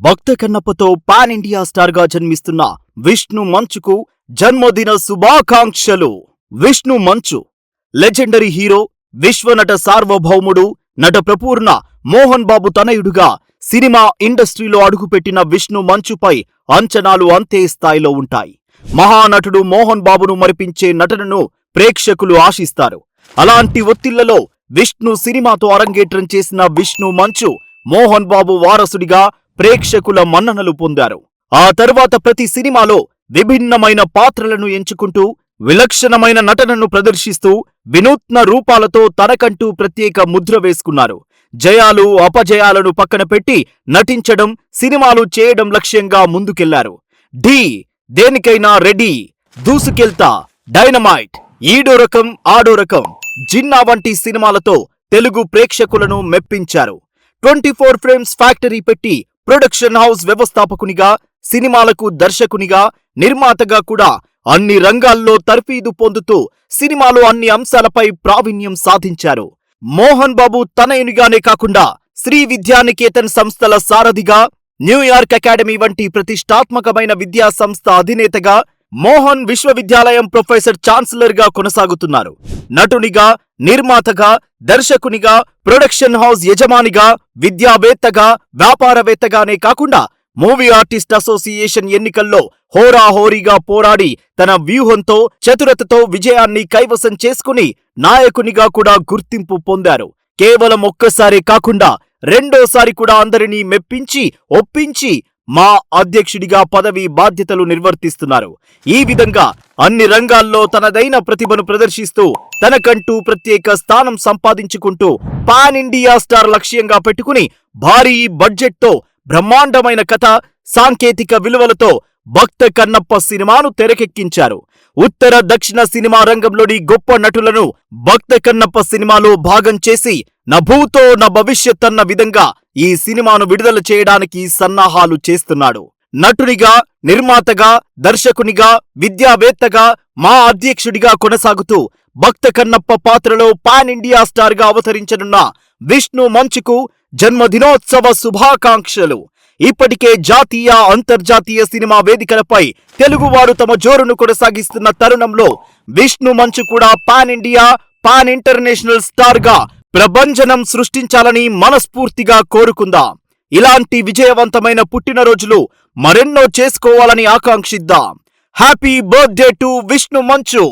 భక్త కన్నప్పతో pan India star గా జన్మిస్తున్న విష్ణు మంచుకు జన్మదిన శుభాకాంక్షలు. విష్ణు మంచు లెజెండరీ హీరో, విశ్వనట సార్వభౌముడు, నట ప్రపూర్ణ మోహన్ బాబు తనయుడుగా సినిమా ఇండస్ట్రీలో అడుగుపెట్టిన విష్ణు మంచుపై అంచనాలు అంతే స్థాయిలో ఉంటాయి. మహానటుడు మోహన్ బాబును మరిపించే నటనను ప్రేక్షకులు ఆశిస్తారు. అలాంటి ఒత్తిళ్లలో విష్ణు సినిమాతో అరంగేట్రం చేసిన విష్ణు మంచు మోహన్ బాబు వారసుడిగా ప్రేక్షకుల మన్ననలు పొందారు. ఆ తర్వాత ప్రతి సినిమాలో విభిన్నమైన పాత్రలను ఎంచుకుంటూ విలక్షణమైన నటనను ప్రదర్శిస్తూ వినూత్న రూపాలతో తనకంటూ ప్రత్యేక ముద్ర వేసుకున్నారు. జయాలు అపజయాలను పక్కన పెట్టి నటించడం, సినిమాలు చేయడం లక్ష్యంగా ముందుకెళ్లారు. ఢీ, దేనికైనా రెడీ, దూసుకెళ్తా, డైనమైట్, ఈడో రకం ఆడో రకం, జిన్నా వంటి సినిమాలతో తెలుగు ప్రేక్షకులను మెప్పించారు. 24 ఫ్రేమ్స్ ఫ్యాక్టరీ పెట్టి ప్రొడక్షన్ హౌస్ వ్యవస్థాపకునిగా, సినిమాలకు దర్శకునిగా, నిర్మాతగా కూడా అన్ని రంగాల్లో తర్ఫీదు పొందుతూ సినిమాలో అన్ని అంశాలపై ప్రావీణ్యం సాధించారు. మోహన్ బాబు తనయునిగానే కాకుండా శ్రీ విద్యానికేతన్ సంస్థల సారథిగా, న్యూయార్క్ అకాడమీ వంటి ప్రతిష్టాత్మకమైన విద్యా సంస్థ అధినేతగా, మోహన్ విశ్వవిద్యాలయం ప్రొఫెసర్ ఛాన్సలర్ గా కొనసాగుతున్నారు. నటునిగా, నిర్మాతగా, దర్శకునిగా, ప్రొడక్షన్ హౌస్ యజమానిగా, విద్యావేత్తగా, వ్యాపారవేత్తగానే కాకుండా మూవీ ఆర్టిస్ట్ అసోసియేషన్ ఎన్నికల్లో హోరాహోరీగా పోరాడి తన వ్యూహంతో, చతురతతో విజయాన్ని కైవసం చేసుకుని నాయకునిగా కూడా గుర్తింపు పొందారు. కేవలం ఒక్కసారే కాకుండా రెండోసారి కూడా అందరినీ మెప్పించి, ఒప్పించి మా అధ్యక్షుడిగా పదవి బాధ్యతలు నిర్వర్తిస్తున్నారు. ఈ విధంగా అన్ని రంగాల్లో తనదైన ప్రతిభను ప్రదర్శిస్తూ తనకంటూ ప్రత్యేక స్థానం సంపాదించుకుంటూ పాన్ ఇండియా స్టార్ లక్ష్యంగా పెట్టుకుని భారీ బడ్జెట్తో బ్రహ్మాండమైన కథ, సాంకేతిక విలువలతో భక్త కన్నప్ప సినిమాను తెరకెక్కించారు. ఉత్తర దక్షిణ సినిమా రంగంలోని గొప్ప నటులను భక్త కన్నప్ప సినిమాలో భాగం చేసి నభూతో న భవిష్యత్ అన్న విధంగా ఈ సినిమాను విడుదల చేయడానికి సన్నాహాలు చేస్తున్నాడు. నటునిగా, నిర్మాతగా, దర్శకునిగా, విద్యావేత్తగా, మా అధ్యక్షుడిగా కొనసాగుతూ భక్త కన్నప్ప పాత్రలో పాన్ ఇండియా స్టార్ గా అవతరించనున్న విష్ణు మంచుకు జన్మదినోత్సవ శుభాకాంక్షలు. ఇప్పటికే జాతీయ, అంతర్జాతీయ సినిమా వేదికలపై తెలుగువారు తమ జోరును కొనసాగిస్తున్న తరుణంలో విష్ణు మంచు కూడా pan India, pan international star గా ప్రభంజనం సృష్టించాలని మనస్ఫూర్తిగా కోరుకుందాం. ఇలాంటి విజయవంతమైన పుట్టినరోజులు మరెన్నో చేసుకోవాలని ఆకాంక్షిద్దాం. హ్యాపీ బర్త్డే టు విష్ణు మంచు.